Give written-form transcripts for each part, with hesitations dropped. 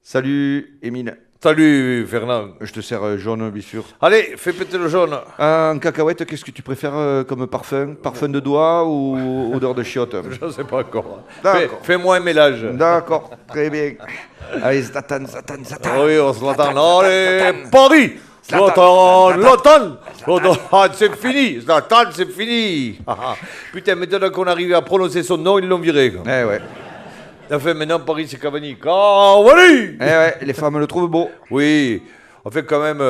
Salut, Émile. Salut Fernand. Je te sers jaune, bien sûr. Allez, fais péter le jaune. En cacahuète, qu'est-ce que tu préfères comme parfum? Parfum de doigt ou odeur de chiotte? Je ne sais pas encore. D'accord. Fais-moi un mélange. D'accord, très bien. Allez, Zlatan. Oui, on se l'attend. Allez, Paris. Zlatan. Ah, c'est fini. Zlatan, c'est fini. Putain, maintenant qu'on arrive à prononcer son nom, ils l'ont viré. Eh ouais. Enfin, maintenant, Paris, c'est Cavani. Cavani. Eh ouais, les femmes le trouvent beau. Oui, on fait quand même...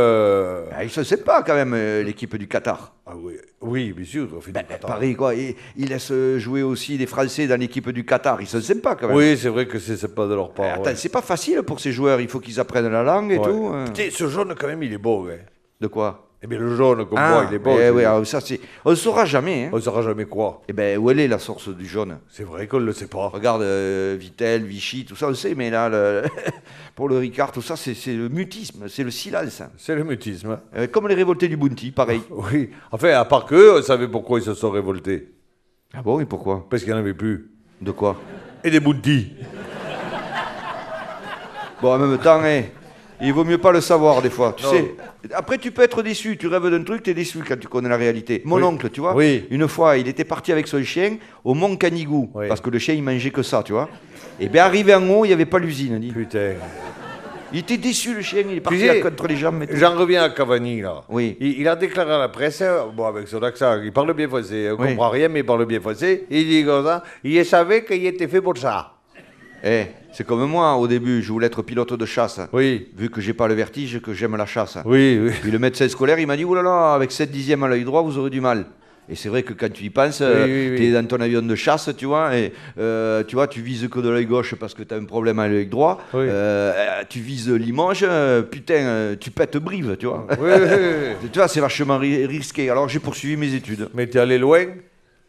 Il se sait pas quand même, l'équipe du Qatar. Ah oui, bien sûr. On fait du Qatar. Paris, quoi. Il laisse jouer aussi des Français dans l'équipe du Qatar. Ils se sait pas quand même. Oui, c'est vrai que c'est pas de leur part. Attends, c'est pas facile pour ces joueurs. Il faut qu'ils apprennent la langue et tout. Putain, ce jaune, quand même, il est beau. Hein. De quoi? Eh bien, le jaune, comme moi, il est beau. Oui, ça c'est. On ne saura jamais. Hein. On ne saura jamais quoi. Eh bien, où elle est la source du jaune? C'est vrai qu'on ne le sait pas. Regarde, Vittel, Vichy, tout ça, on le sait, mais là, pour le Ricard, tout ça, c'est le mutisme, c'est le silence. C'est le mutisme. Comme les révoltés du Bounty, pareil. Oui. Enfin, à part qu'eux, on savait pourquoi ils se sont révoltés. Ah bon, et pourquoi? Parce qu'il n'y en avait plus. De quoi? Et des Bounty. Bon, en même temps, il vaut mieux pas le savoir des fois, tu sais. Après, tu peux être déçu, tu rêves d'un truc, tu es déçu quand tu connais la réalité. Mon oncle, tu vois, une fois, il était parti avec son chien au Mont Canigou, parce que le chien, il mangeait que ça, tu vois. Et bien, arrivé en haut, il n'y avait pas l'usine. Putain. Il était déçu, le chien, il est parti contre les jambes. J'en reviens à Cavani, là. Oui. Il a déclaré à la presse, bon, avec son accent, il parle bien français, on ne comprend rien, mais il parle bien français. Il dit comme ça, il savait qu'il était fait pour ça. C'est comme moi, au début, je voulais être pilote de chasse. Oui. Vu que j'ai pas le vertige, que j'aime la chasse. Oui. Puis le médecin scolaire, il m'a dit, oulala, avec 7 dixièmes à l'œil droit, vous aurez du mal. Et c'est vrai que quand tu y penses, tu es dans ton avion de chasse, tu vois, et tu vois, tu vises que de l'œil gauche parce que tu as un problème à l'œil droit. Tu vises Limoges, putain, tu pètes Brive, tu vois. Tu vois, c'est vachement risqué. Alors j'ai poursuivi mes études. Mais t'es allé loin?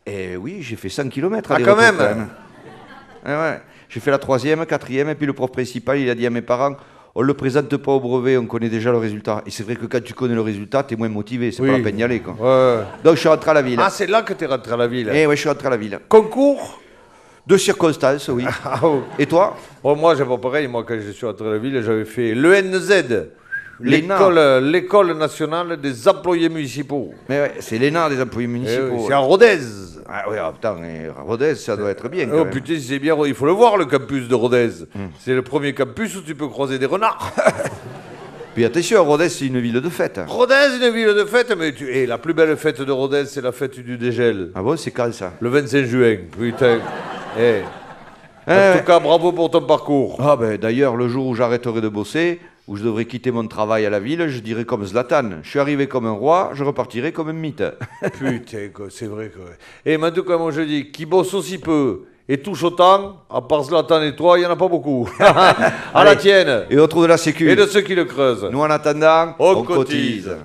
Eh oui, j'ai fait 100 km. Ah, quand même. Ouais. J'ai fait la 3e, 4e, et puis le prof principal, il a dit à mes parents, on ne le présente pas au brevet, on connaît déjà le résultat. Et c'est vrai que quand tu connais le résultat, tu es moins motivé, c'est pas la peine d'y aller, quoi. Donc je suis rentré à la ville. Ah, c'est là que tu es rentré à la ville? Eh oui, je suis rentré à la ville. Concours? De circonstances, oui. Et toi? Moi, j'ai pas pareil. Moi, quand je suis rentré à la ville, j'avais fait l'ENZ. L'école nationale des employés municipaux. Mais ouais, c'est l'ENA des employés municipaux. C'est à Rodez. Ah oui, putain, Rodez, ça doit être bien. Oh putain, c'est bien, il faut le voir, le campus de Rodez. C'est le premier campus où tu peux croiser des renards. Puis attention, Rodez, c'est une ville de fête. Rodez, une ville de fête, mais et la plus belle fête de Rodez, c'est la fête du dégel. Ah bon, c'est quand ça? Le 25 juin, putain. En tout cas, bravo pour ton parcours. Ah ben d'ailleurs, le jour où j'arrêterai de bosser, où je devrais quitter mon travail à la ville, je dirais comme Zlatan. Je suis arrivé comme un roi, je repartirai comme un mythe. Putain, c'est vrai que... Et en tout cas, moi je dis, qui bosse aussi peu et touche autant, à part Zlatan et toi, il n'y en a pas beaucoup. À la tienne. Et on trouve de la sécu. Et de ceux qui le creusent. Nous, en attendant, on cotise.